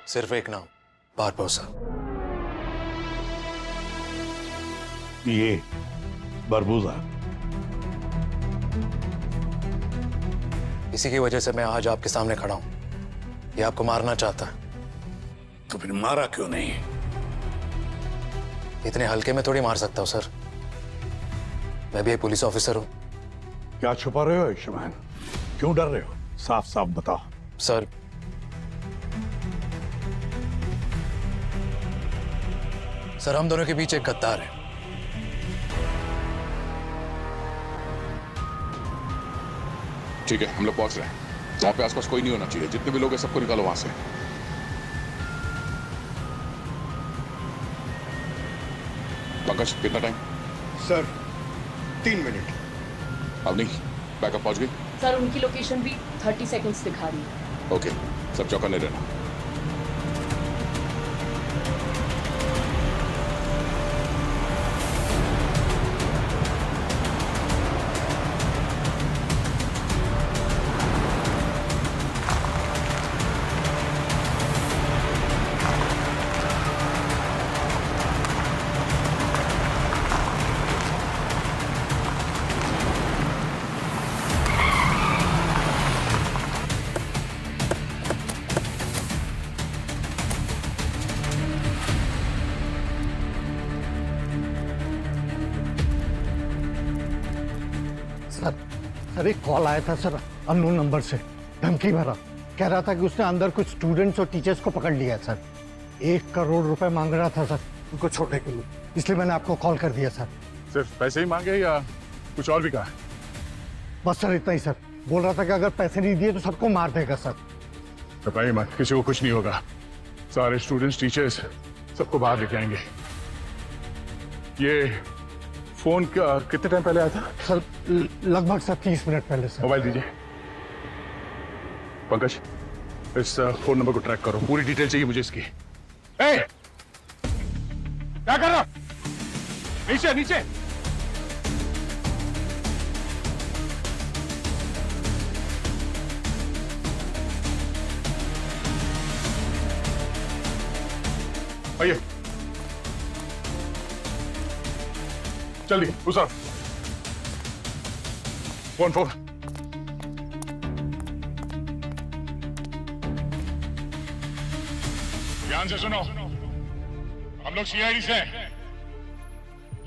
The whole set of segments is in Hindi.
सिर्फ एक नाम, बारबोसा। ये बरबूजा। इसी की वजह से मैं आज आपके सामने खड़ा हूं। ये आपको मारना चाहता है। तो फिर मारा क्यों नहीं? इतने हल्के में थोड़ी मार सकता हूं सर। मैं भी एक पुलिस ऑफिसर हूं। क्या छुपा रहे हो आयुष्मान? क्यों डर रहे हो? साफ साफ बताओ। सर, हम दोनों के बीच एक गद्दार है। ठीक है, हम लोग पहुंच रहे हैं। वहां पे आसपास कोई नहीं होना चाहिए। जितने भी लोग हैं सबको निकालो वहां से। पंकज, कितना टाइम? Sir 3 minute. अब नहीं, बैकअप पहुंच गई? सर उनकी लोकेशन भी 30 सेकंड्स दिखा रही है। ओके, सब चौकन्ने रहना। सर एक कॉल आया था सर, अननोन नंबर से, धमकी भरा। कह रहा था कि उसने अंदर कुछ स्टूडेंट्स और टीचर्स को पकड़ लिया है सर। 1 करोड़ रुपए मांग रहा था सर उनको छोड़ने के लिए, इसलिए मैंने आपको कॉल कर दिया सर। सिर्फ पैसे ही मांगे या कुछ और भी कहा? बस सर इतना ही सर। बोल रहा था कि अगर पैसे नहीं दिए तो सबको मार देगा सर। घबराइए मत, किसी को कुछ नहीं होगा। सारे स्टूडेंट्स, टीचर्स सबको बाहर लेके आएंगे। ये फोन कितने टाइम पहले आया था? सर लगभग सर 30 मिनट पहले सर। मोबाइल दीजिए। पंकज, इस फोन नंबर को ट्रैक करो। पूरी डिटेल चाहिए मुझे इसकी। ए! क्या कर रहा? नीचे नीचे। आइए, जल्दी उस तरफ। फोन। ध्यान से सुनो, हम लोग सीआईडी से हैं।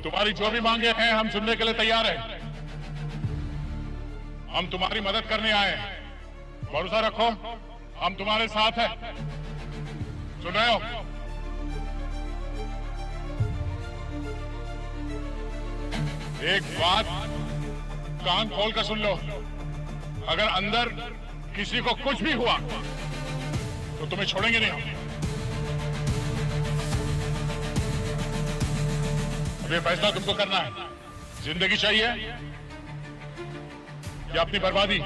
तुम्हारी जो भी मांगे हैं हम सुनने के लिए तैयार हैं। हम तुम्हारी मदद करने आए हैं। भरोसा रखो, हम तुम्हारे साथ हैं। सुन रहे हो? एक बात कान खोल कर सुन लो, अगर अंदर किसी को कुछ भी हुआ तो तुम्हें छोड़ेंगे नहीं हम। अब ये फैसला तुमको करना है। जिंदगी चाहिए या अपनी बर्बादी?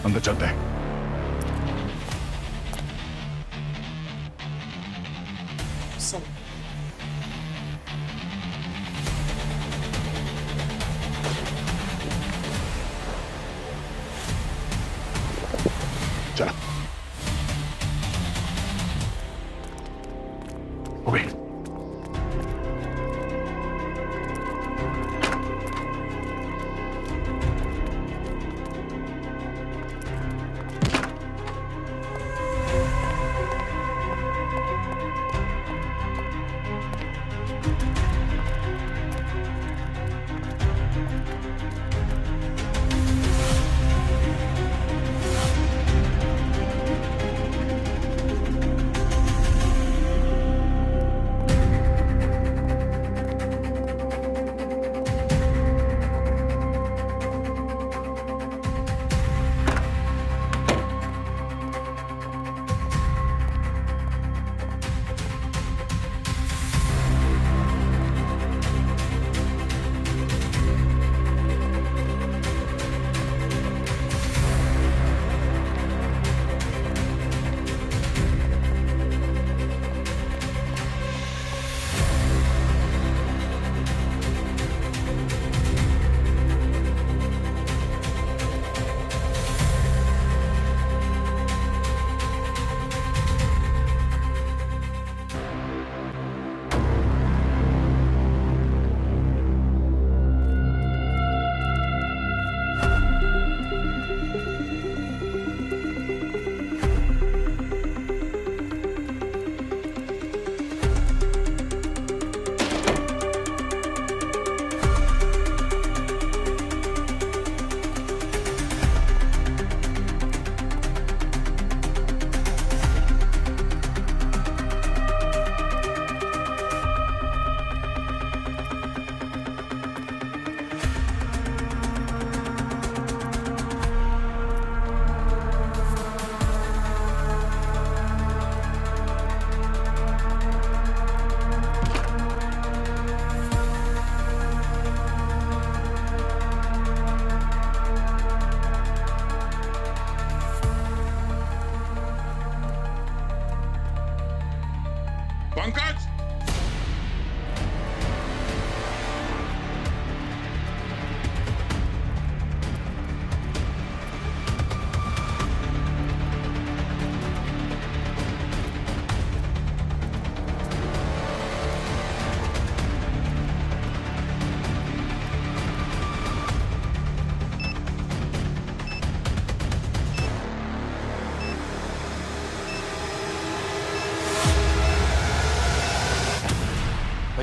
अंदर चलते हैं। सर चलो। ओके।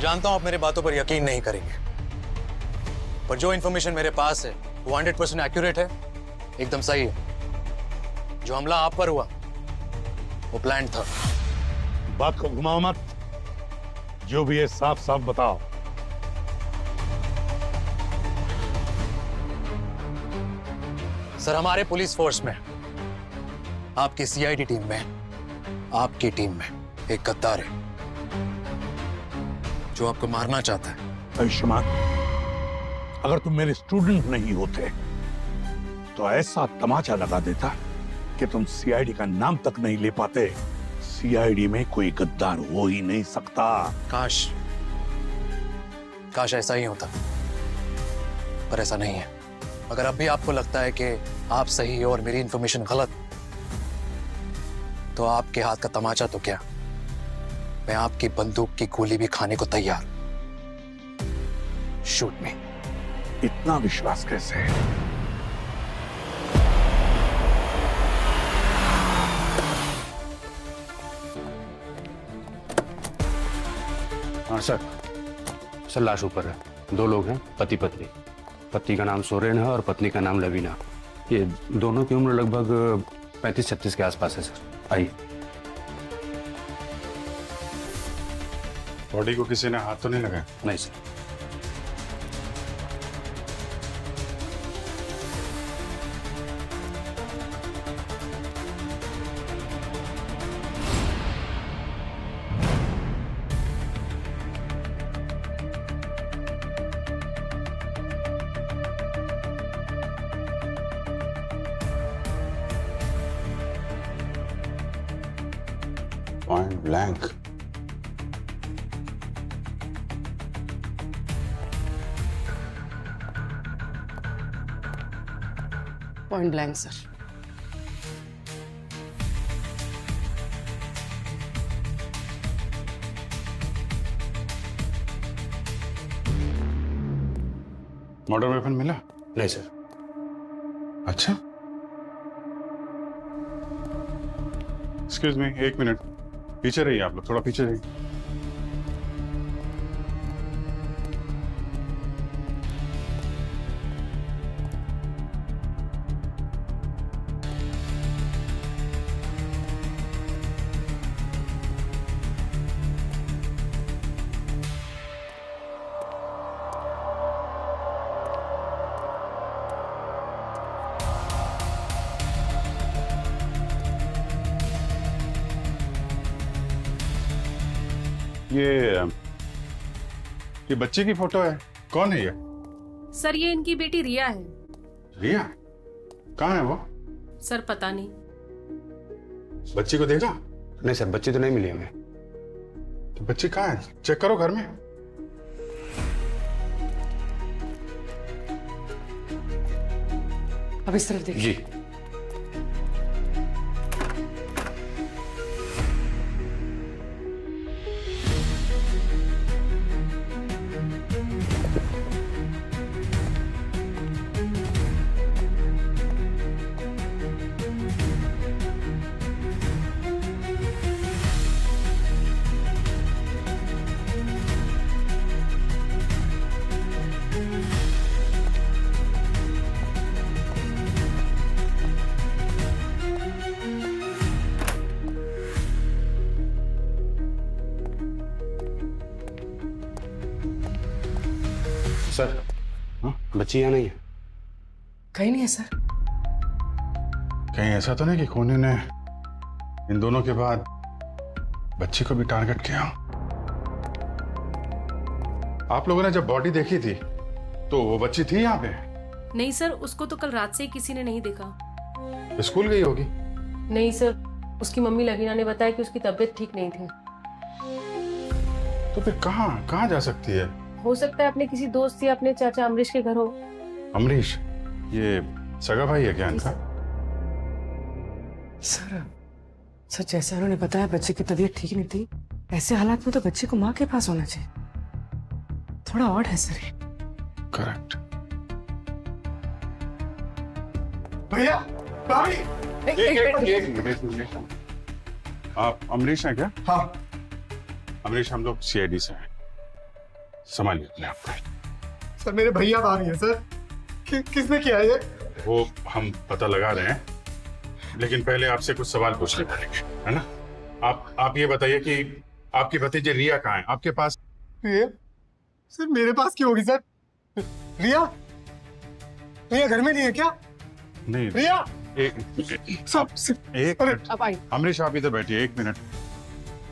जानता हूं आप मेरे बातों पर यकीन नहीं करेंगे, पर जो इंफॉर्मेशन मेरे पास है वो 100% एक्यूरेट है, एकदम सही है। जो हमला आप पर हुआ वो प्लान था। बात को घुमाओ मत, जो भी है साफ साफ बताओ। सर, हमारे पुलिस फोर्स में, आपकी सीआईडी टीम में, आपकी टीम में एक गद्दार है जो आपको मारना चाहता है। आयुष्मान, अगर तुम मेरे स्टूडेंट नहीं होते तो ऐसा तमाचा लगा देता कि तुम सीआईडी का नाम तक नहीं ले पाते। सीआईडी में कोई गद्दार हो ही नहीं सकता। काश ऐसा ही होता, पर ऐसा नहीं है। अगर अब भी आपको लगता है कि आप सही हो और मेरी इंफॉर्मेशन गलत, तो आपके हाथ का तमाचा तो क्या, मैं आपकी बंदूक की गोली भी खाने को तैयार। शूट मी। इतना विश्वास कैसे है? हाँ सर, लाश ऊपर है। 2 लोग हैं, पति पत्नी। पति का नाम सोरेन है और पत्नी का नाम लवीना। ये दोनों की उम्र लगभग 35-36 के आसपास है सर। आइए। बॉडी को किसी ने हाथ तो नहीं लगाया? नहीं sir. Point blank. Point blank sir. Murder weapon मिला? नहीं सर। अच्छा, एक्सक्यूज मी, 1 मिनट पीछे रहिए। आप लोग थोड़ा पीछे रहिए। ये बच्चे की फोटो है। कौन है ये? सर, ये इनकी बेटी रिया है। रिया? कहाँ है वो? सर पता नहीं। बच्ची को देखा? नहीं सर, बच्ची तो नहीं मिली हमें। तो बच्ची कहाँ है? चेक करो घर में। अब इस तरफ देखिए। जी। सर, बच्ची यहाँ नहीं है। कहीं नहीं है सर। कहीं ऐसा तो नहीं कि खूनी ने इन दोनों के बाद बच्ची को भी टारगेट किया? आप लोगों ने जब बॉडी देखी थी तो वो बच्ची थी यहाँ पे? नहीं सर, उसको तो कल रात से ही किसी ने नहीं देखा। स्कूल गई होगी। नहीं सर, उसकी मम्मी लवीना ने बताया कि उसकी तबीयत ठीक नहीं थी। तो फिर कहाँ जा सकती है? हो सकता है अपने किसी दोस्त या अपने चाचा अमरीश के घर हो। अमरीश? ये सगा भाई है क्या इनका? सर जैसा उन्होंने बताया बच्चे की तबीयत ठीक नहीं थी, ऐसे हालात में तो बच्चे को माँ के पास होना चाहिए। थोड़ा ऑड है सर। करेक्ट। भैया, भाभी, एक मिनट। आप अमरीश हैं क्या? हाँ। अमरीश, हम लोग सीआईडी से हैं। संभालिए अपने आप को। सर मेरे भैया आ रही है सर। किसने किया ये? वो हम पता लगा रहे हैं, लेकिन पहले आपसे कुछ सवाल पूछने पड़ेंगे, है ना? आप ये बताइए कि आपकी भतीजी रिया कहाँ है आपके पास? रिया? सर मेरे पास क्यों होगी सर? रिया? रिया घर में नहीं है क्या? नहीं रिया? एक मिनट। अब आई। अमरीश आप इधर बैठिए, 1 मिनट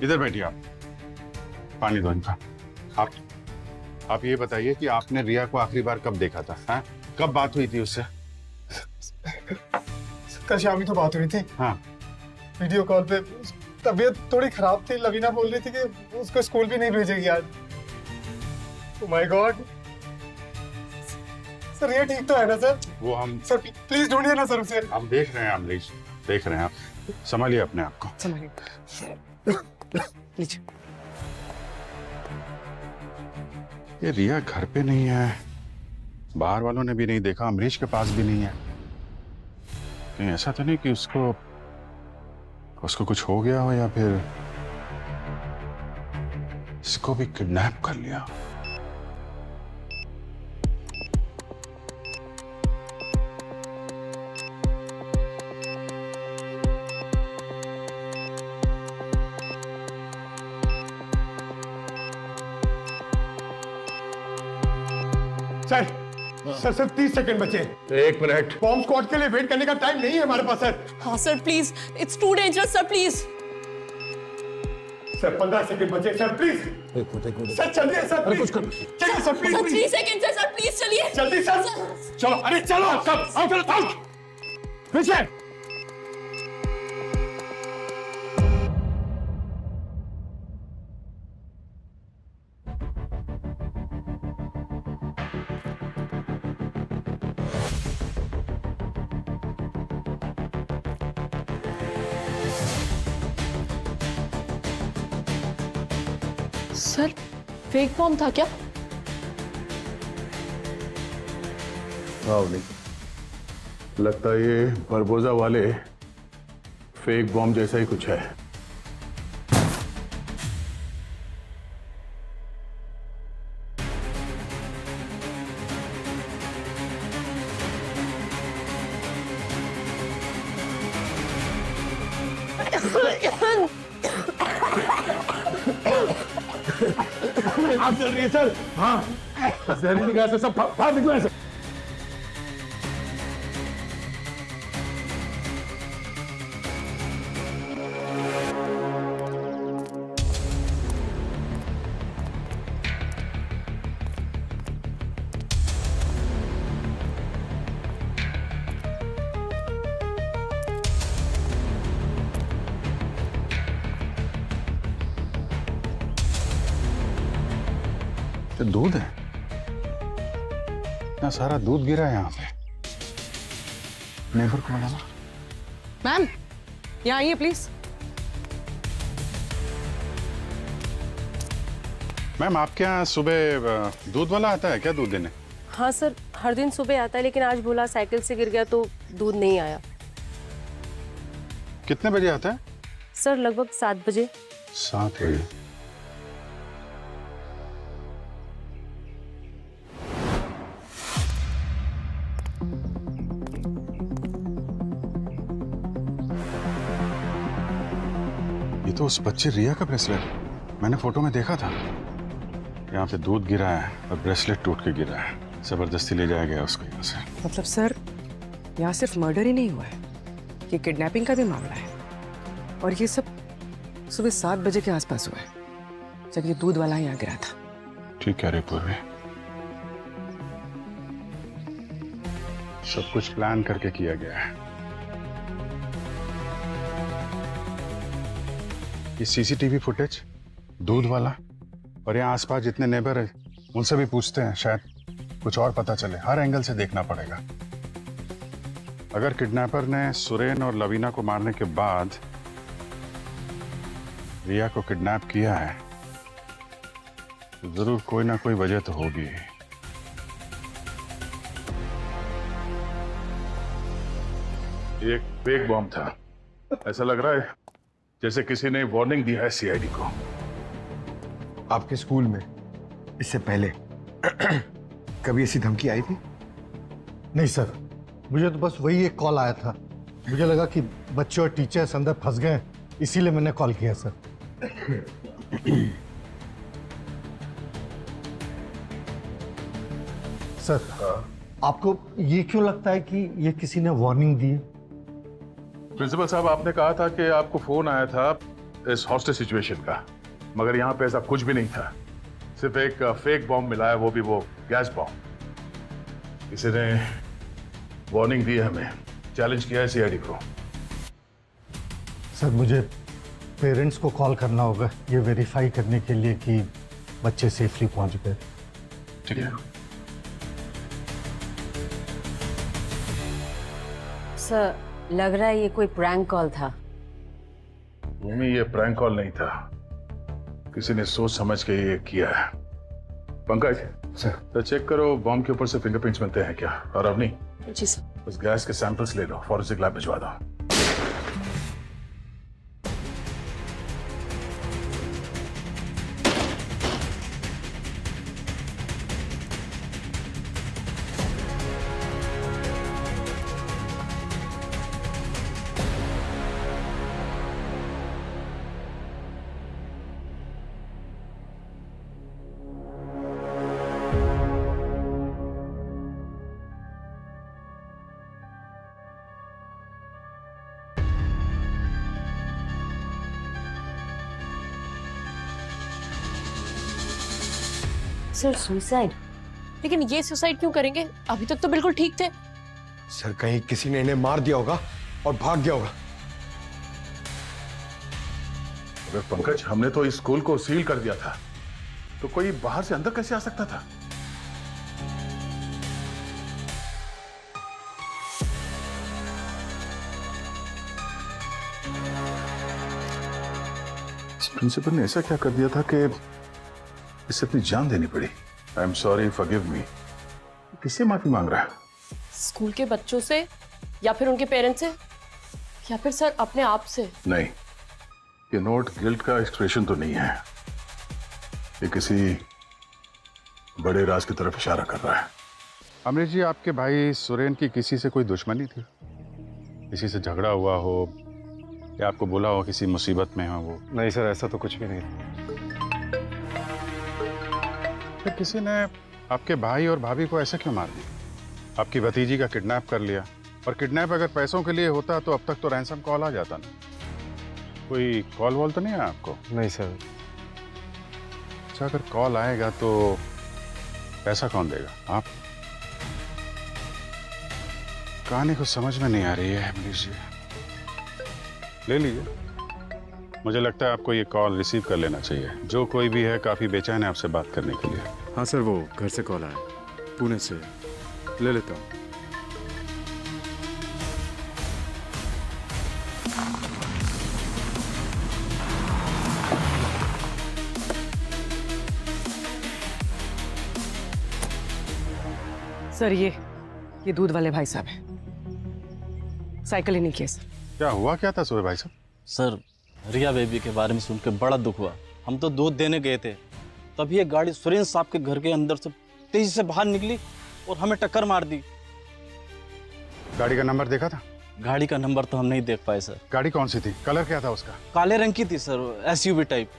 इधर बैठिए। आप पानी दो इनका। आप ये बताइए कि आपने रिया को आखिरी बार कब देखा था? हाँ? कब बात हुई थी उससे? कल शाम ही तो बात हुई थी। हाँ, वीडियो कॉल पे। तबीयत थोड़ी खराब थी, लवीना बोल रही थी कि उसको स्कूल भी नहीं भेजेगी आज। Oh my God. सर ये ठीक तो है ना सर? वो हम सर प्लीज ढूंढिए ना सर उसे। हम देख रहे हैं अमरीश, देख रहे हैं। आप संभालिए अपने आप को। संभालिए। लीजिए। ये रिया घर पे नहीं है, बाहर वालों ने भी नहीं देखा, अमरीश के पास भी नहीं है। कहीं ऐसा तो नहीं कि उसको कुछ हो गया हो या फिर इसको भी किडनैप कर लिया? सर सिर्फ 30 सेकंड बचे। 1 मिनट। बॉम्ब स्क्वाड के लिए वेट करने का टाइम नहीं है हमारे पास सर। हाँ sir please, it's too dangerous sir, please. Sir 15 second बचे सर, प्लीज। सर चलिए सर, प्लीज चलिए सर, प्लीज। सर 3 सेकंड है सर, प्लीज चलिए जल्दी सर। चलो, अरे चलो सब आओ, चलो आओ पीछे। सर फेक बॉम्ब था क्या? नहीं, लगता है ये बरबोजा वाले फेक बॉम्ब जैसा ही कुछ है। आप चल रही है सर? हाँ, जहरीली गैस से सब बाहर निकला है सर। दूध है, इतना सारा दूध गिरा है यहाँ पे। नेबर को बुलाना। मैम यहाँ आइए प्लीज। मैम आपके यहाँ सुबह दूध वाला आता है क्या दूध देने? हाँ सर, हर दिन सुबह आता है, लेकिन आज बोला साइकिल से गिर गया तो दूध नहीं आया। कितने बजे आता है? सर लगभग 7 बजे। 7 बजे। ये तो उस बच्चे रिया का ब्रेसलेट, मैंने फोटो में देखा था। यहाँ पे दूध गिरा है और ब्रेसलेट टूट के गिरा है। जबरदस्ती ले जाया गया उसको यहाँ से। मतलब सर यहाँ सिर्फ मर्डर ही नहीं हुआ है, ये किडनैपिंग का भी मामला है। और ये सब सुबह 7 बजे के आसपास हुआ है, जब ये दूध वाला यहाँ गिरा था। ठीक कह रहे पूर्वी, सब कुछ प्लान करके किया गया है। ये सीसीटीवी फुटेज, दूध वाला और यहाँ आसपास जितने नेबर है उनसे भी पूछते हैं, शायद कुछ और पता चले। हर एंगल से देखना पड़ेगा। अगर किडनैपर ने सुरेन और लवीना को मारने के बाद रिया को किडनैप किया है तो जरूर कोई ना कोई वजह तो होगी। ये एक फेक बॉम्ब था। ऐसा लग रहा है जैसे किसी ने वार्निंग दिया है सीआईडी को। आपके स्कूल में इससे पहले कभी ऐसी धमकी आई थी? नहीं सर, मुझे तो बस वही एक कॉल आया था। मुझे लगा कि बच्चे और टीचर्स अंदर फंस गए, इसीलिए मैंने कॉल किया सर। सर, आपको ये क्यों लगता है कि ये किसी ने वार्निंग दी है? प्रिंसिपल साहब, आपने कहा था कि आपको फोन आया था इस हॉस्टेज सिचुएशन का, मगर यहाँ पे ऐसा कुछ भी नहीं था। सिर्फ एक फेक बॉम्ब मिला है, वो भी वो गैस बॉम्ब। किसी ने वार्निंग दी है हमें, चैलेंज किया है सीआईडी को। सर, मुझे पेरेंट्स को कॉल करना होगा ये वेरीफाई करने के लिए कि बच्चे सेफली पहुंच गए। ठीक है सर, लग रहा है ये कोई प्रैंक कॉल था। मम्मी, ये प्रैंक कॉल नहीं था, किसी ने सोच समझ के ये किया है। पंकज सर, तो चेक करो बॉम्ब के ऊपर से फिंगरप्रिंट्स मिलते हैं क्या। और अवनी, जी सर। उस गैस के सैंपल्स ले लो, फॉरेंसिक लैब भिजवा दो। Sir, suicide? लेकिन ये सुसाइड क्यों करेंगे? अभी तक तो बिल्कुल ठीक थे। सर, कहीं किसी ने इन्हें मार दिया होगा और भाग गया होगा। अबे पंकज, हमने तो इस स्कूल को सील कर दिया था, तो कोई बाहर से अंदर कैसे आ सकता था? प्रिंसिपल ने ऐसा क्या कर दिया था कि इसे अपनी जान देनी पड़ी? I am sorry, forgive me. किससे माफी मांग रहा है? स्कूल के बच्चों से, या फिर उनके पेरेंट्स से, या फिर सर अपने आप से? नहीं, ये नोट गिल्ट का एक्सप्रेशन तो नहीं है, ये किसी बड़े राज की तरफ इशारा कर रहा है। अमरीश जी, आपके भाई सुरेन की किसी से कोई दुश्मनी थी? किसी से झगड़ा हुआ हो या आपको बोला हो किसी मुसीबत में हो वो? नहीं सर, ऐसा तो कुछ भी नहीं। फिर किसी ने आपके भाई और भाभी को ऐसे क्यों मार दिया? आपकी भतीजी का किडनैप कर लिया, और किडनैप अगर पैसों के लिए होता तो अब तक तो रैंसम कॉल आ जाता ना। कोई कॉल वॉल तो नहीं आया आपको? नहीं सर। अच्छा, अगर कॉल आएगा तो पैसा कौन देगा? आप? कहानी कुछ समझ में नहीं आ रही है अमरीश जी। ले लीजिए, मुझे लगता है आपको ये कॉल रिसीव कर लेना चाहिए। जो कोई भी है काफी बेचैन है आपसे बात करने के लिए। हाँ सर, वो घर से कॉल आया, पुणे से। ले लेता हूँ। सर, ये दूध वाले भाई साहब हैं। साइकिल ही नहीं किए सर। क्या हुआ क्या था सुबह भाई साहब? सर, रिया बेबी के बारे में सुन के बड़ा दुख हुआ। हम तो दूध देने गए थे, तभी एक गाड़ी सुरेन साहब के घर के अंदर से तेजी से बाहर निकली और हमें टक्कर मार दी। गाड़ी का नंबर देखा था? गाड़ी का नंबर तो हम नहीं देख पाए सर। गाड़ी कौन सी थी? कलर क्या था उसका? काले रंग की थी सर, एसयूवी टाइप।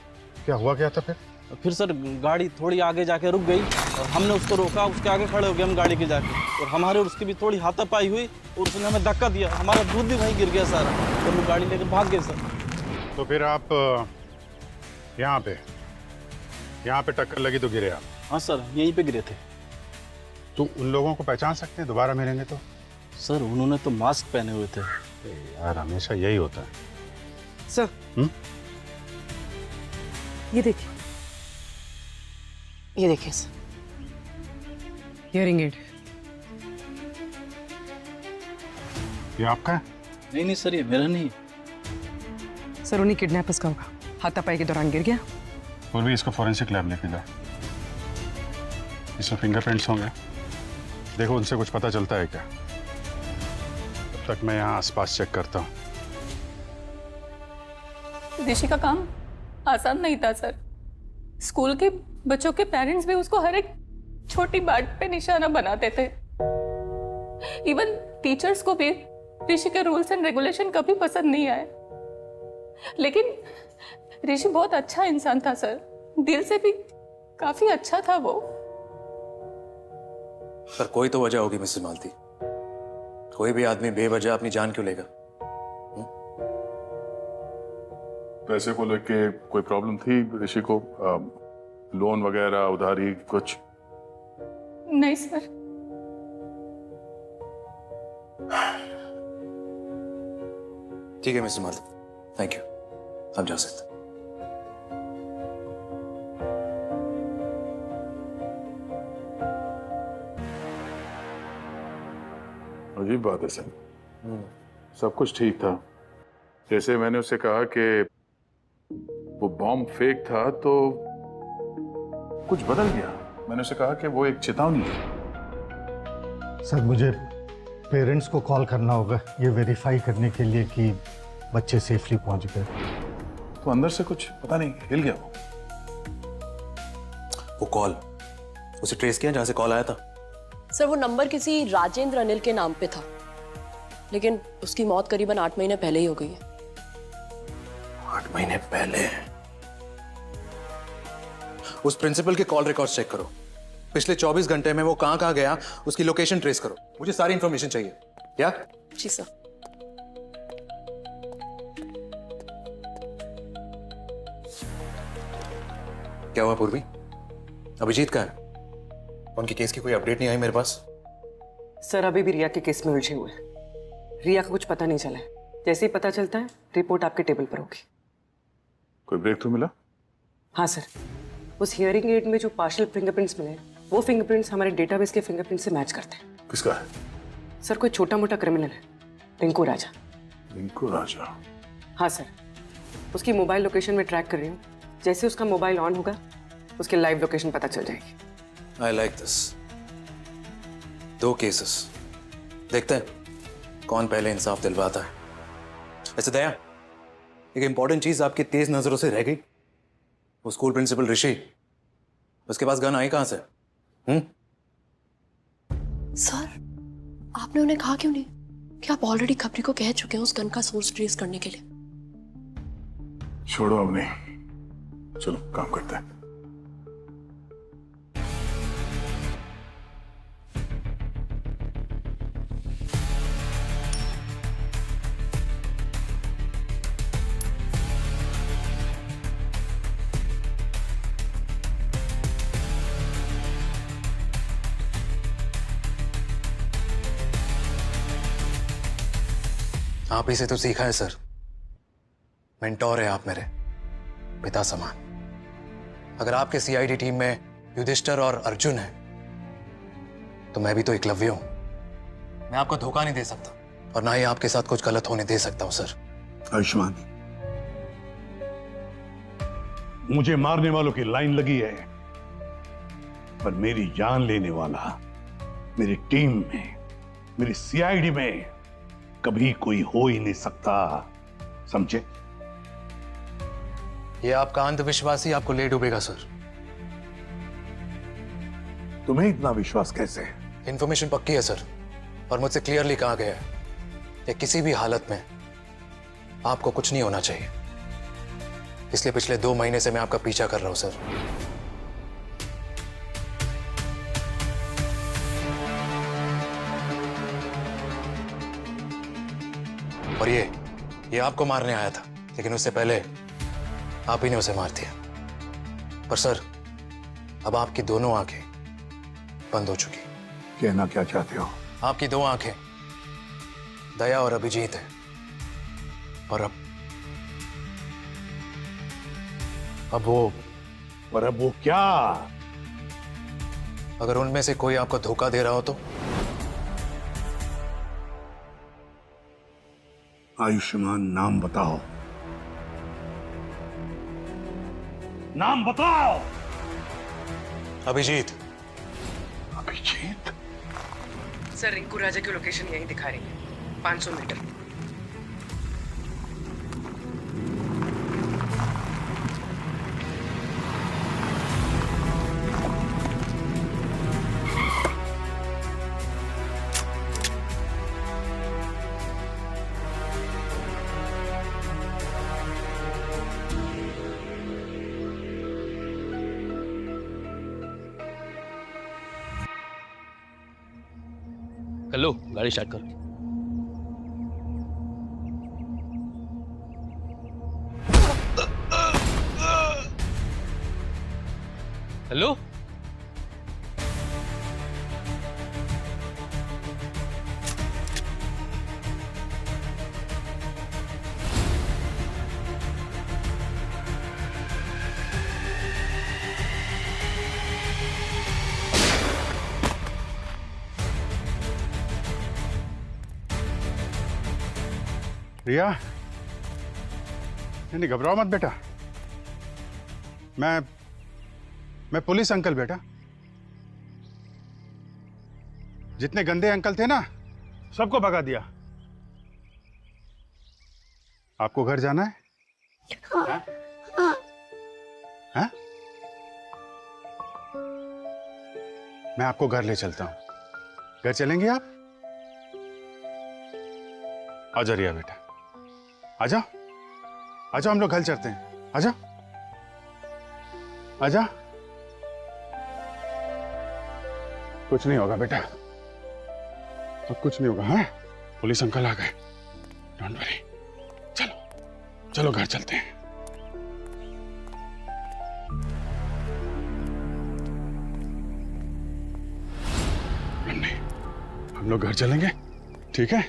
क्या हुआ क्या था फिर? फिर सर गाड़ी थोड़ी आगे जाके रुक गई और हमने उसको रोका, उसके आगे खड़े हो गए हम गाड़ी के जाके, और हमारे और उसकी भी थोड़ी हाथापाई हुई और उसने हमें धक्का दिया। हमारा दूध भी वहीं गिर गया सारा, और वो गाड़ी लेकर भाग गए सर। तो फिर आप यहाँ पे टक्कर लगी तो गिरे आप? हाँ सर, यहीं पे गिरे थे। तो उन लोगों को पहचान सकते हैं दोबारा मिलेंगे तो? सर, उन्होंने तो मास्क पहने हुए थे। यार, हमेशा यही होता है। सर, ये देखिए, ये देखिए सर, हियरिंग एड। ये आपका है? नहीं नहीं सर, ये मेरा नहीं। सर, उन्हीं किडनैपर्स का होगा। हाथापाई के दौरान गिर गया। और भी इसको फॉरेंसिक लैब लेके जाओ, इसमें फिंगरप्रिंट्स होंगे। देखो उनसे कुछ पता चलता है क्या। तब तक मैं यहाँ आसपास चेक करता हूँ। विदेशी का काम आसान नहीं था सर। स्कूल के बच्चों के पेरेंट्स भी उसको हर एक छोटी बात पे निशाना बनाते थे। इवन टीचर्स को भी ऋषि के रूल्स एंड रेगुलेशन कभी पसंद नहीं आए। लेकिन ऋषि बहुत अच्छा इंसान था सर, दिल से भी काफी अच्छा था वो। पर कोई तो वजह होगी मिसेस मालती। कोई भी आदमी बेवजह अपनी जान क्यों लेगा? पैसे को लेके कोई प्रॉब्लम थी ऋषि को? लोन वगैरह, उधारी कुछ? नहीं सर। ठीक है मिसेस मालती, थैंक यू, आप जा सकते हैं। अजीब बात है सर, सब कुछ ठीक था। जैसे मैंने उससे कहा कि वो बॉम्ब फेक था तो कुछ बदल गया। मैंने उसे कहा कि वो एक चेतावनी है। सर मुझे पेरेंट्स को कॉल करना होगा ये वेरीफाई करने के लिए कि बच्चे सेफली पहुंच गए। तो अंदर से कुछ पता नहीं हिल गया वो कॉल उसे ट्रेस किया जहां से कॉल आया था? सर वो नंबर किसी राजेंद्र अनिल के नाम पे था, लेकिन उसकी मौत करीबन 8 महीने पहले ही हो गई है। 8 महीने पहले? उस प्रिंसिपल के कॉल रिकॉर्ड्स चेक करो। पिछले 24 घंटे में वो कहां गया उसकी लोकेशन ट्रेस करो। मुझे सारी इंफॉर्मेशन चाहिए। क्या? जी सर। क्या हुआ पूर्वी? अभिजीत का है? उनके केस की कोई अपडेट नहीं आई मेरे पास। सर अभी भी रिया के केस में उलझे हुए हैं। रिया का कुछ पता नहीं चला है। जैसे ही पता चलता है रिपोर्ट आपके टेबल पर होगी। कोई ब्रेक थ्रू मिला? हाँ सर, उस हियरिंग एड में जो पार्शियल फिंगरप्रिंट्स मिले वो फिंगरप्रिंट्स हमारे डेटाबेस के फिंगरप्रिंट से मैच करते हैं। किसका है? सर कोई छोटा मोटा क्रिमिनल है, रिंकू राजा। रिंकू राजा? हाँ सर, उसकी मोबाइल लोकेशन में ट्रैक कर रही हूँ। जैसे उसका मोबाइल ऑन होगा उसकी लाइव लोकेशन पता चल जाएगी। I like this. 2 केसेस, देखते हैं कौन पहले इंसाफ दिलवाता है। ऐसे दया, एक इंपॉर्टेंट चीज आपकी तेज नजरों से रह गई। वो स्कूल प्रिंसिपल ऋषि, उसके पास गन आई कहां से? सर आपने उन्हें कहा क्यों नहीं कि आप ऑलरेडी खबरी को कह चुके हैं उस गन का सोर्स ट्रेस करने के लिए? छोड़ो अब नहीं, चलो काम करते हैं। आप ही से तो सीखा है सर। मेंटोर है आप मेरे, पिता समान। अगर आपके सीआईडी टीम में युधिष्ठिर और अर्जुन है तो मैं भी तो एकलव्य हूं। मैं आपको धोखा नहीं दे सकता और ना ही आपके साथ कुछ गलत होने दे सकता हूं सर। आयुष्मान, मुझे मारने वालों की लाइन लगी है, पर मेरी जान लेने वाला मेरी टीम में, मेरी सीआईडी में कभी कोई हो ही नहीं सकता, समझे? ये आपका अंधविश्वास ही आपको ले डूबेगा सर। तुम्हें इतना विश्वास कैसे? इंफॉर्मेशन पक्की है सर, और मुझसे क्लियरली कहा गया है कि किसी भी हालत में आपको कुछ नहीं होना चाहिए। इसलिए पिछले 2 महीने से मैं आपका पीछा कर रहा हूं सर। और ये आपको मारने आया था, लेकिन उससे पहले आप ही ने उसे मार दिया। पर सर अब आपकी दोनों आंखें बंद हो चुकी। कहना क्या चाहते हो? आपकी 2 आंखें दया और अभिजीत है, और अब वो क्या? अगर उनमें से कोई आपको धोखा दे रहा हो तो? आयुष्मान, नाम बताओ, नाम बताओ। अभिजीत। अभिजीत? सर रिंकू राजा की लोकेशन यही दिखा रही है, 500 मीटर। हेलो, गाड़ी स्टार्ट कर। हेलो, रिया, नहीं घबराओ मत बेटा। मैं पुलिस अंकल बेटा। जितने गंदे अंकल थे ना, सबको भगा दिया। आपको घर जाना है? हाँ? मैं आपको घर ले चलता हूं। घर चलेंगे आप? आ जाओ रिया बेटा, आ जाओ, आ जाओ, हम लोग घर चलते हैं। आ जाओ, आ जाओ। कुछ नहीं होगा बेटा, अब कुछ नहीं होगा। हाँ, पुलिस अंकल आ गए, डोंट वरी। चलो चलो घर चलते हैं। नहीं, हम लोग घर चलेंगे, ठीक है?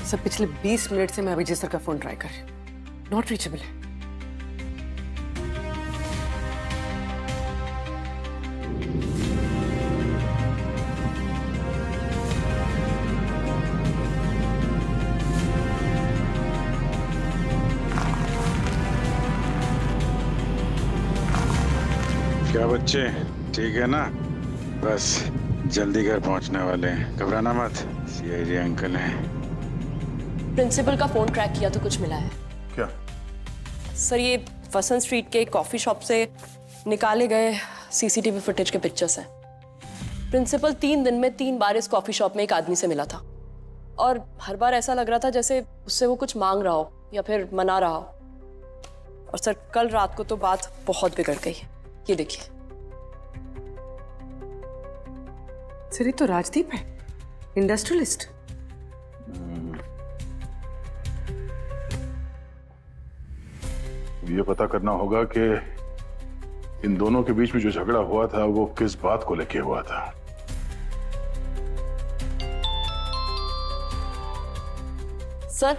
सर पिछले 20 मिनट से मैं अभिजीत सर का फोन ट्राई कर रही हूँ, नॉट रीचेबल है। क्या बच्चे, ठीक है ना? बस जल्दी घर पहुंचने वाले हैं, घबराना मत। सीआईडी अंकल हैं। प्रिंसिपल का फोन ट्रैक किया तो कुछ मिला है। क्या? सर ये वसंत स्ट्रीट के कॉफी शॉप से निकाले गए सीसीटीवी फुटेज के पिक्चर्स हैं। प्रिंसिपल 3 दिन में 3 बार इस कॉफी शॉप में एक आदमी से मिला था और हर बार ऐसा लग रहा था जैसे उससे वो कुछ मांग रहा हो या फिर मना रहा हो। और सर कल रात को तो बात बहुत बिगड़ गई है। ये देखिए। सर ये तो राजदीप है, इंडस्ट्रियलिस्ट। ये पता करना होगा कि इन दोनों के बीच में जो झगड़ा हुआ था वो किस बात को लेके हुआ था। सर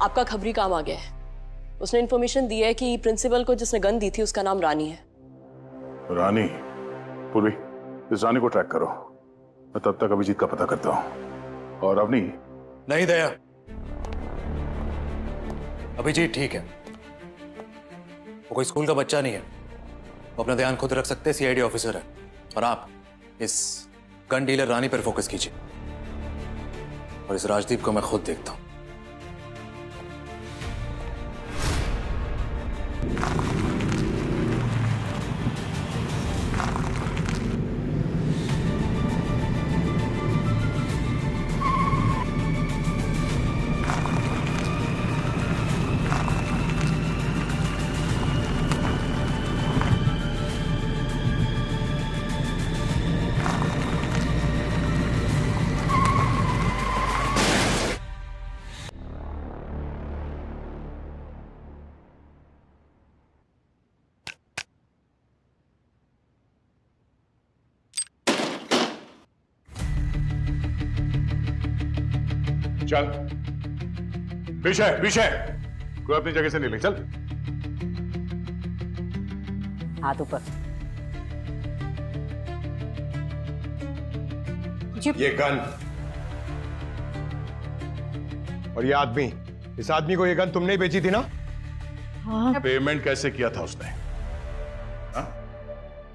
आपका खबरी काम आ गया है। उसने इंफॉर्मेशन दी है कि प्रिंसिपल को जिसने गन दी थी उसका नाम रानी है। रानी? पूर्वी, इस रानी को ट्रैक करो, मैं तब तक अभिजीत का पता करता हूं। और अवनी? नहीं दया, अभिजीत ठीक है, वो कोई स्कूल का बच्चा नहीं है। वो अपना ध्यान खुद रख सकते, सीआईडी ऑफिसर है। और आप इस गन डीलर रानी पर फोकस कीजिए और इस राजदीप को मैं खुद देखता हूं। चल पीछे पीछे, कोई अपनी जगह से नहीं ले, चल। हाथ ऊपर। ये गन और ये आदमी, इस आदमी को ये गन तुमने ही बेची थी ना? हाँ। पेमेंट कैसे किया था उसने? हा?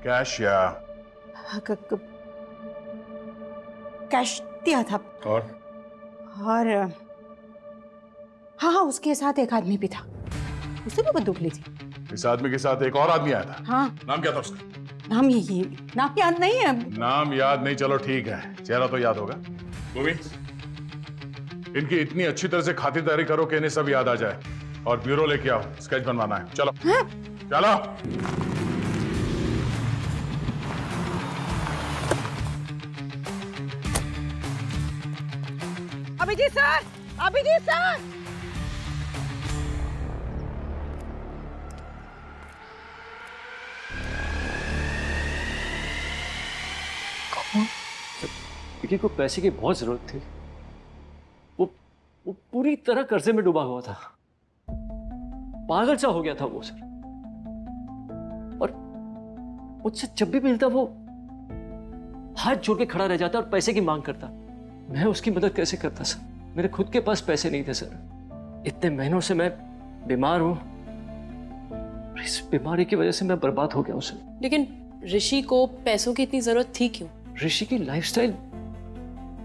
कैश या कैश दिया था। और हाँ हाँ, उसके साथ एक आदमी भी था, उसने भी बंदूक ली थी। इस आदमी के साथ एक और आदमी आया था? हाँ। नाम क्या था उसका? नाम यही, नाम याद नहीं है। नाम याद नहीं, चलो ठीक है, चेहरा तो याद होगा। भूमि, इनकी इतनी अच्छी तरह से खातिरदारी करो कि इन्हें सब याद आ जाए, और ब्यूरो लेके आओ, स्केच बनवाना है। चलो चलो। Abhijeet sir, Abhijeet sir. विकी को पैसे की बहुत जरूरत थी। वो पूरी तरह कर्जे में डूबा हुआ था, पागल सा हो गया था वो सर। और मुझसे जब भी मिलता वो हाथ जोड़ के खड़ा रह जाता और पैसे की मांग करता। मैं उसकी मदद कैसे करता सर? मेरे खुद के पास पैसे नहीं थे सर। इतने महीनों से मैं बीमार हूं, इस बीमारी की वजह से मैं बर्बाद हो गया हूं सर। लेकिन ऋषि को पैसों की इतनी जरूरत थी क्यों? ऋषि की लाइफस्टाइल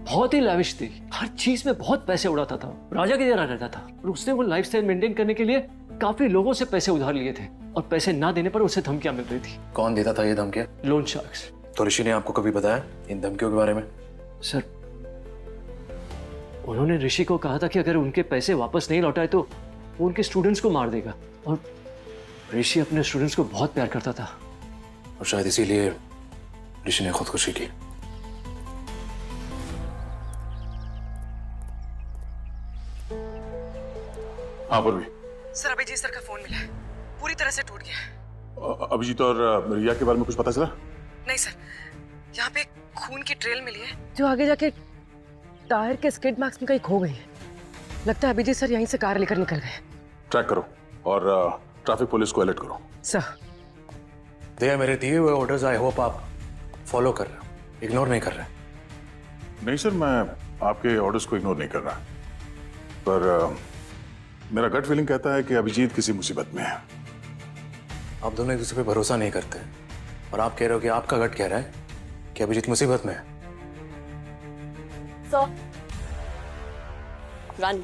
बहुत ही लाविश थी, हर चीज में बहुत पैसे उड़ाता था, राजा की तरह रहता था। और उसने वो लाइफस्टाइल मेंटेन करने के लिए काफी लोगों से पैसे उधार लिए थे, और पैसे ना देने पर उसे धमकियां मिल रही थी। कौन देता था ये धमकियां? Loan sharks. तो ऋषि ने आपको कभी बताया इन धमकियों के बारे में? सर, उन्होंने ऋषि को कहा था कि अगर उनके पैसे वापस नहीं लौटाए तो वो उनके स्टूडेंट्स को मार देगा। और ऋषि अपने स्टूडेंट्स को बहुत प्यार करता था, और शायद इसीलिए ऋषि ने खुदकुशी की। हाँ पूर्वी। सर, अभिजीत सर का फोन मिला है, पूरी तरह से टूट गया। अभिजीत और रिया के बारे में कुछ पता चला? नहीं सर, यहाँ पे खून की ट्रेल मिली है जो आगे जाके टायर के स्किड मार्क्स में कहीं खो गई है। लगता है अभिजीत सर यहीं से कार लेकर निकल गए। ट्रैक करो और ट्रैफिक पुलिस को अलर्ट करो। सर, दया, मेरे दिए हुए ऑर्डर्स आई होप आप फॉलो कर रहे हो, इग्नोर नहीं कर रहे। नहीं सर, मैं आपके ऑर्डर्स को इग्नोर नहीं कर रहा, पर मेरा गट फीलिंग कहता है कि अभिजीत किसी मुसीबत में है। आप दोनों एक दूसरे पे भरोसा नहीं करते, और आप कह रहे हो कि आपका गट कह रहा है कि अभिजीत मुसीबत में है। रन।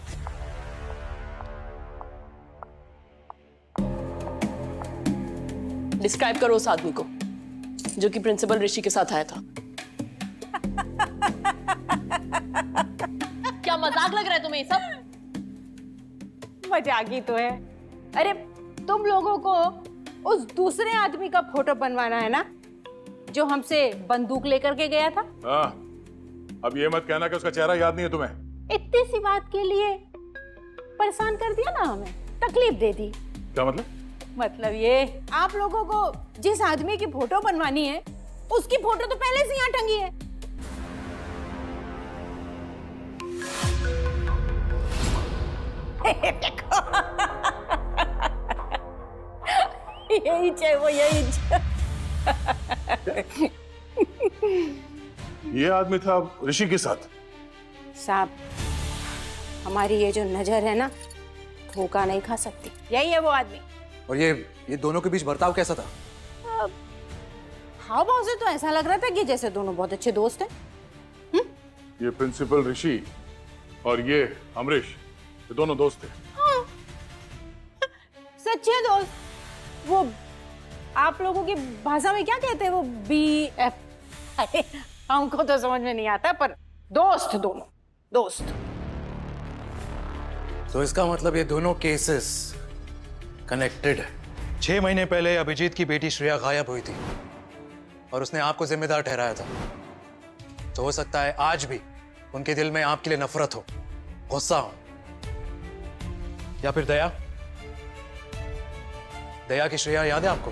डिस्क्राइब करो उस आदमी को जो कि प्रिंसिपल ऋषि के साथ आया था। क्या मजाक लग रहा है तुम्हें ये सब? मजाक ही तो है। अरे तुम लोगों को उस दूसरे आदमी का फोटो बनवाना है ना, जो हमसे बंदूक लेकर के गया था। हाँ, अब ये मत कहना कि उसका चेहरा याद नहीं है तुम्हें। इतनी सी बात के लिए परेशान कर दिया ना, हमें तकलीफ दे दी। क्या मतलब? मतलब ये, आप लोगों को जिस आदमी की फोटो बनवानी है उसकी फोटो तो पहले से यहाँ टंगी है। देखो यही चाहिए, वो यही ये आदमी था ऋषि के साथ। साहब, हमारी ये जो नजर है ना, धोखा नहीं खा सकती। यही है वो आदमी। और ये दोनों के बीच बर्ताव कैसा था? हाव भाव से तो ऐसा लग रहा था कि जैसे दोनों बहुत अच्छे दोस्त हैं। ये प्रिंसिपल ऋषि और ये अमरीश, ये दोनों दोस्त थे। हाँ। सच्चे दोस्त। वो आप लोगों की भाषा में क्या कहते हैं, वो BF? हमको तो समझ में नहीं आता, पर दोस्त, दोनों दोस्त। तो इसका मतलब ये दोनों केसेस कनेक्टेड है। 6 महीने पहले अभिजीत की बेटी श्रेया गायब हुई थी और उसने आपको जिम्मेदार ठहराया था। तो हो सकता है आज भी उनके दिल में आपके लिए नफरत हो, गुस्सा हो, या फिर दया की श्रेया याद है आपको?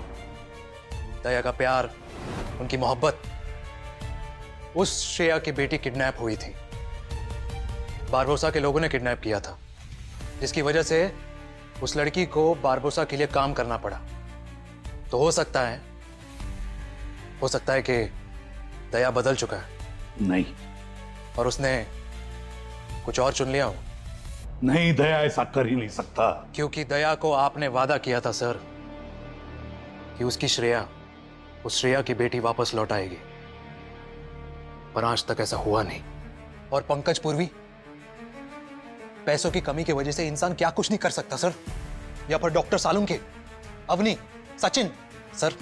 दया का प्यार, उनकी मोहब्बत। उस श्रेया की बेटी किडनैप हुई थी, बारबोसा के लोगों ने किडनैप किया था, जिसकी वजह से उस लड़की को बारबोसा के लिए काम करना पड़ा। तो हो सकता है कि दया बदल चुका है। नहीं, और उसने कुछ और चुन लिया हो। नहीं, दया ऐसा कर ही नहीं सकता। क्योंकि दया को आपने वादा किया था सर कि उसकी श्रेया, उस श्रेया की बेटी वापस लौट आएगी, पर आज तक ऐसा हुआ नहीं। और पंकज पूर्वी, पैसों की कमी की वजह से इंसान क्या कुछ नहीं कर सकता सर। या फिर डॉक्टर सालुंके, अवनी, सचिन, सर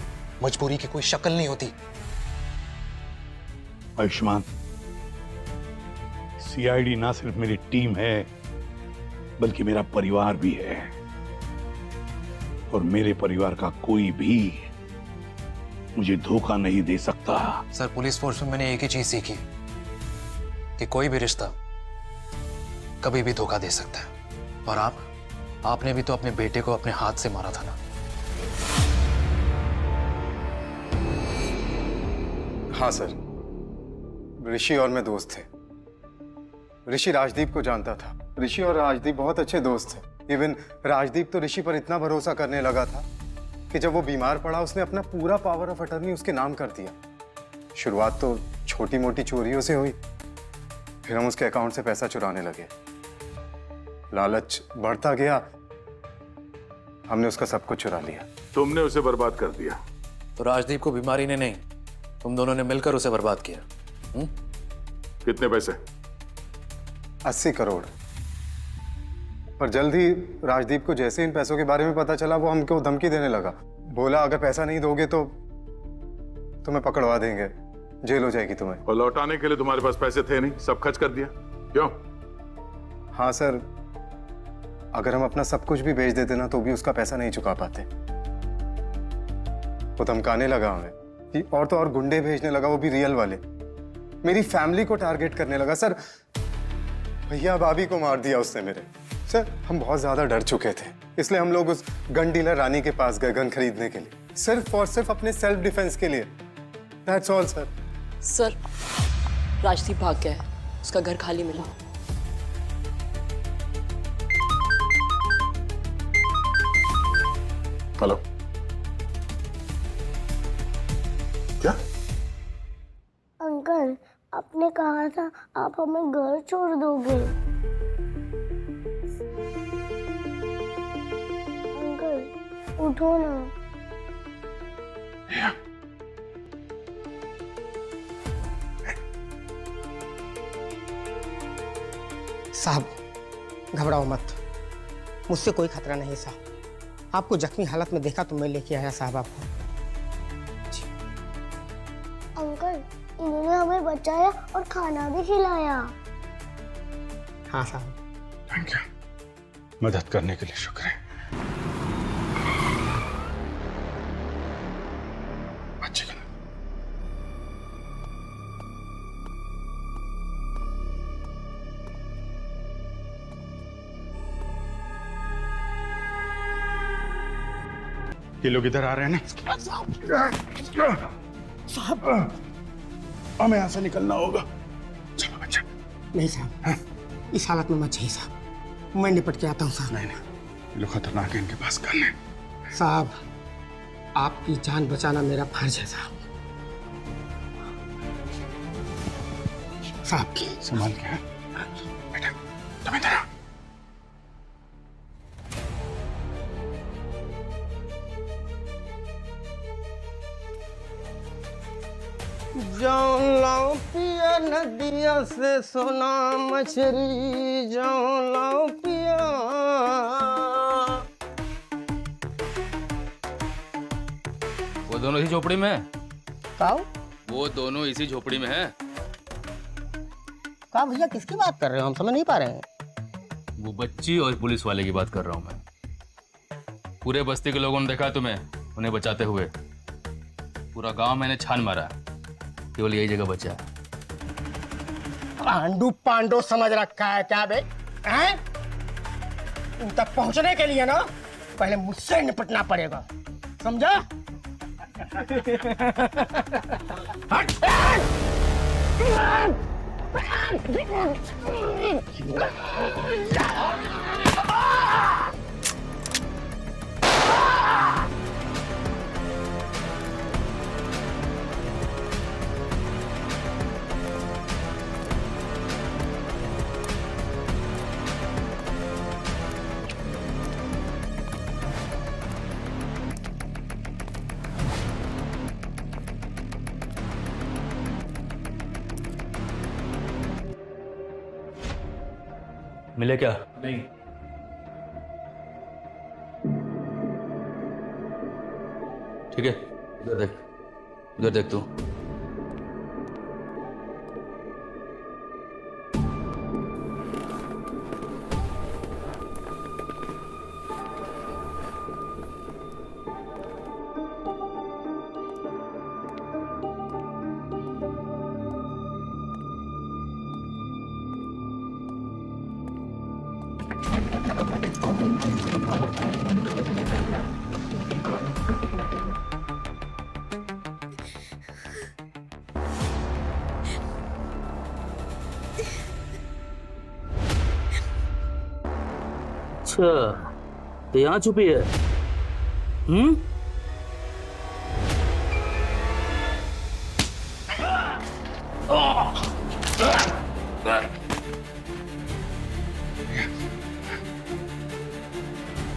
मजबूरी की कोई शक्ल नहीं होती। आयुष्मान, सीआईडी ना सिर्फ मेरी टीम है बल्कि मेरा परिवार भी है, और मेरे परिवार का कोई भी मुझे धोखा नहीं दे सकता। सर पुलिस फोर्स में मैंने एक ही चीज सीखी कि कोई भी रिश्ता कभी भी धोखा दे सकता है। और आपने भी तो अपने बेटे को अपने हाथ से मारा था ना। हाँ सर, ऋषि और मैं दोस्त थे। ऋषि राजदीप को जानता था। ऋषि और राजदीप बहुत अच्छे दोस्त थे। इवन राजदीप तो ऋषि पर इतना भरोसा करने लगा था कि जब वो बीमार पड़ा उसने अपना पूरा पावर ऑफ अटर्नी उसके नाम कर दिया। शुरुआत तो छोटी मोटी चोरियों से हुई, फिर हम उसके अकाउंट से पैसा चुराने लगे। लालच बढ़ता गया, हमने उसका सब कुछ चुरा लिया। तुमने उसे बर्बाद कर दिया। तो राजदीप को बीमारी ने नहीं, तुम दोनों ने मिलकर उसे बर्बाद किया। कितने पैसे? 80 करोड़। पर जल्द ही राजदीप को जैसे इन पैसों के बारे में पता चला, वो हमको धमकी देने लगा। बोला अगर पैसा नहीं दोगे तो तुम्हें पकड़वा देंगे, जेल हो जाएगी तुम्हें। और लौटाने के लिए तुम्हारे पास पैसे थे नहीं, सब खर्च कर दिया। क्यों? हाँ सर, अगर हम अपना सब कुछ भी बेच देते ना तो भी उसका पैसा नहीं चुका पाते। वो धमकाने लगा हमें, और तो और गुंडे भेजने लगा, वो भी रियल वाले। मेरी फैमिली को टारगेट करने लगा। सर भैया भाभी को मार दिया उसने मेरे। सर हम बहुत ज्यादा डर चुके थे, इसलिए हम लोग उस गन डीलर रानी के पास गए गन खरीदने के लिए, सिर्फ और सिर्फ अपने सेल्फ डिफेंस के लिए। That's all sir. Sir Rajdeep भाग गया है, उसका घर खाली मिला। हेलो, क्या? अंकल, आपने कहा था आप हमें घर छोड़ दोगे। अंकल उठो ना। साहब घबराओ मत, मुझसे कोई खतरा नहीं साहब। आपको जख्मी हालत में देखा तो मैं लेके आया साहब आपको। अंकल इन्होंने हमें बचाया और खाना भी खिलाया। हाँ साहब। थैंक यू, मदद करने के लिए शुक्र है। अच्छी गल। ये लोग इधर आ रहे हैं ना साहब, हमें यहां से निकलना होगा। चलो बच्चा। नहीं साहब, इस हालत में मत जाइए साहब, मैं निपट के आता हूँ साहब। नहीं, ये लोग खतरनाक है, इनके पास गन है। साहब आपकी जान बचाना मेरा फर्ज है साहब। साहब संभाल के। बेटा तुम इधर आओ। जाऊं लाऊं पिया नदिया से सोना मछली, जाऊं लाऊं पिया। वो दोनों इसी झोपड़ी में है। काऊ? वो दोनों इसी झोपड़ी में है। का भैया किसकी बात कर रहे हो, हम समझ नहीं पा रहे हैं। वो बच्ची और पुलिस वाले की बात कर रहा हूँ मैं। पूरे बस्ती के लोगों ने देखा तुम्हें उन्हें बचाते हुए। पूरा गांव मैंने छान मारा, केवल यही जगह बचा। पांडु पांडु समझ रखा है क्या बे? हैं? उन तक पहुंचने के लिए ना पहले मुझसे निपटना पड़ेगा, समझा? मिले क्या? नहीं। ठीक है, इधर देख तू। अच्छा, तो यहाँ छुपी है?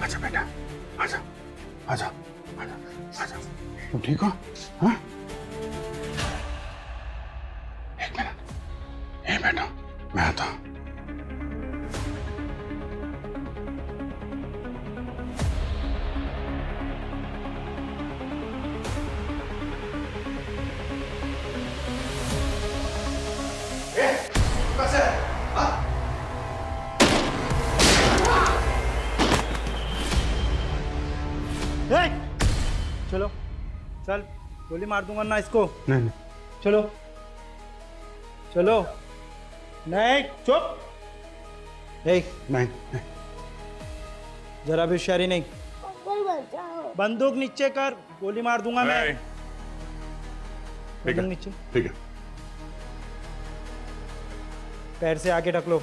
आजा बेटा, आजा, आजा, आजा, आजा। तुम ठीक हो? हाँ? एक मिनट, ये बेटा, मैं आता हूँ। चलो, चल, गोली मार दूंगा ना इसको। नहीं, चलो, चलो, नहीं, चुप। नहीं, जरा भी होशियारी नहीं। बंदूक नीचे कर, गोली मार दूंगा मैं। बंदूक नीचे। ठीक है। पैर से आगे ढक लो।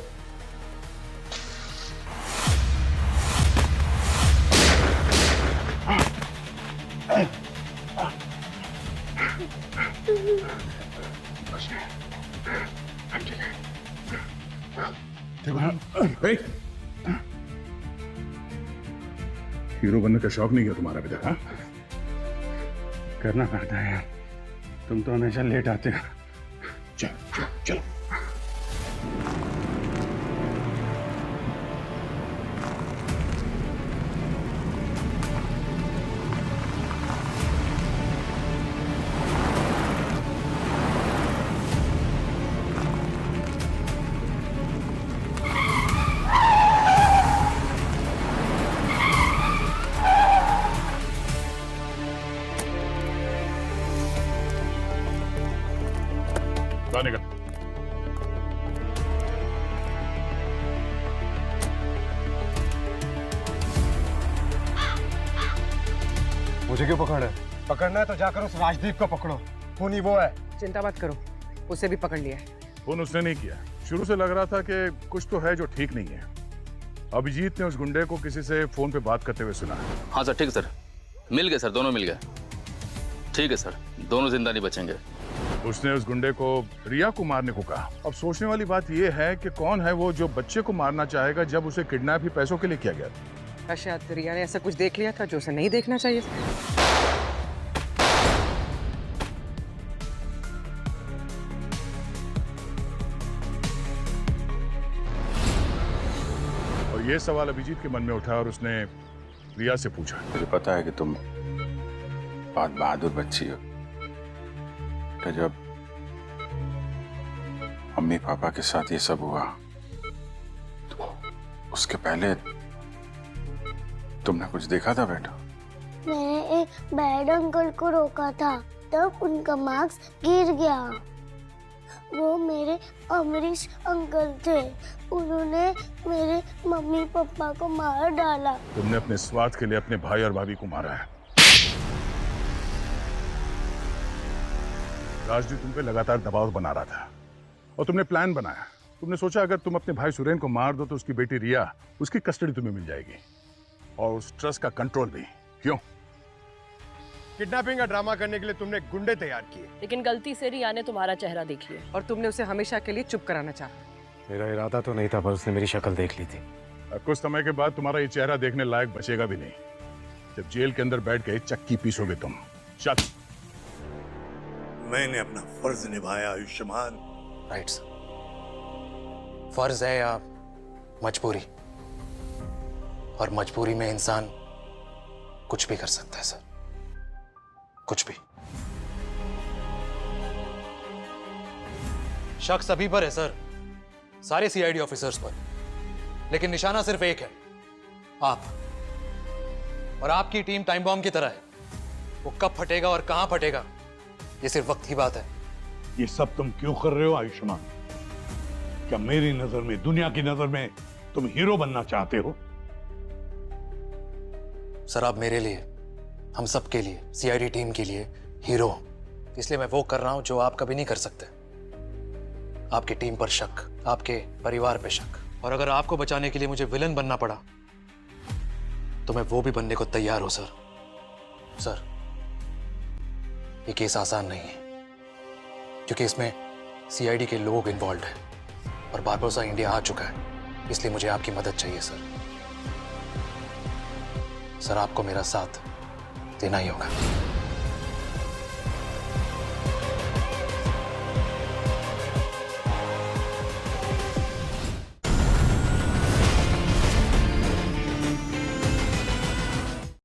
हीरो बनने का शौक नहीं है तुम्हारा बेटा? हाँ? करना पड़ता है यार, तुम तो हमेशा लेट आते हो। चलो चलो। बाहर निकल। मुझे क्यों पकड़ है? पकड़ना है तो जाकर उस राजदीप को पकड़ो, खून ही वो है। चिंता मत करो, उसे भी पकड़ लिया है। फोन उसने नहीं किया। शुरू से लग रहा था कि कुछ तो है जो ठीक नहीं है। अभिजीत ने उस गुंडे को किसी से फोन पे बात करते हुए सुना। हाँ सर, ठीक है सर, मिल गए सर, दोनों मिल गए। ठीक है सर, दोनों जिंदा नहीं बचेंगे। उसने उस गुंडे को रिया को मारने को कहा। अब सोचने वाली बात यह है कि कौन है वो जो बच्चे को मारना चाहेगा जब उसे किडनैप ही पैसों के लिए किया गया था। शायद रिया ने ऐसा कुछ देख लिया था जो उसे नहीं देखना चाहिए था। और ये सवाल अभिजीत के मन में उठा और उसने रिया से पूछा। मुझे पता है कि तुम बहुत बहादुर बच्ची हो, तो जब मम्मी पापा के साथ ये सब हुआ तो उसके पहले तुमने कुछ देखा था बेटा? मैंने एक बैड अंकल को रोका था, तब उनका मार्क्स गिर गया। वो मेरे अमरीश अंकल थे, उन्होंने मेरे मम्मी पापा को मार डाला। तुमने अपने स्वार्थ के लिए अपने भाई और भाभी को मारा है। राजदीप तुम पे लगातार दबाव बना रहा था और तुमने प्लान बनाया। तुमने सोचा अगर तुम अपने भाई सुरेन को मार दो तो उसकी बेटी रिया, उसकी कस्टडी तुम्हें मिल जाएगी और उस ट्रस्ट का कंट्रोल भी। क्यों? किडनैपिंग का ड्रामा करने के लिए तुमने गुंडे तैयार किए, लेकिन गलती से रिया ने तुम्हारा चेहरा देख लिया और तुमने उसे हमेशा के लिए चुप कराना चाहा। मेरा इरादा तो नहीं था, पर उसने मेरी शक्ल देख ली थी। कुछ समय के बाद तुम्हारा ये चेहरा देखने लायक बचेगा भी नहीं, जब जेल के अंदर बैठ के चक्की पीसोगे तुम। चल। मैंने अपना फर्ज निभाया आयुष्मान। राइट सर, फर्ज है या मजबूरी, और मजबूरी में इंसान कुछ भी कर सकता है सर, कुछ भी। शक सभी पर है सर, सारे सीआईडी ऑफिसर्स पर, लेकिन निशाना सिर्फ एक है, आप। और आपकी टीम टाइम बॉम्ब की तरह है, वो कब फटेगा और कहां फटेगा ये सिर्फ वक्त की बात है। ये सब तुम क्यों कर रहे हो आयुष्मान? क्या मेरी नजर में, दुनिया की नजर में तुम हीरो बनना चाहते हो? सर आप मेरे लिए, हम सब के लिए, सीआईडी टीम के लिए हीरो हो, इसलिए मैं वो कर रहा हूं जो आप कभी नहीं कर सकते। आपकी टीम पर शक, आपके परिवार पे शक, और अगर आपको बचाने के लिए मुझे विलन बनना पड़ा तो मैं वो भी बनने को तैयार हूं सर। सर ये केस आसान नहीं है, क्योंकि इसमें सीआईडी के लोग इन्वॉल्व हैं और बारबोसा इंडिया आ चुका है, इसलिए मुझे आपकी मदद चाहिए सर। सर आपको मेरा साथ देना ही होगा।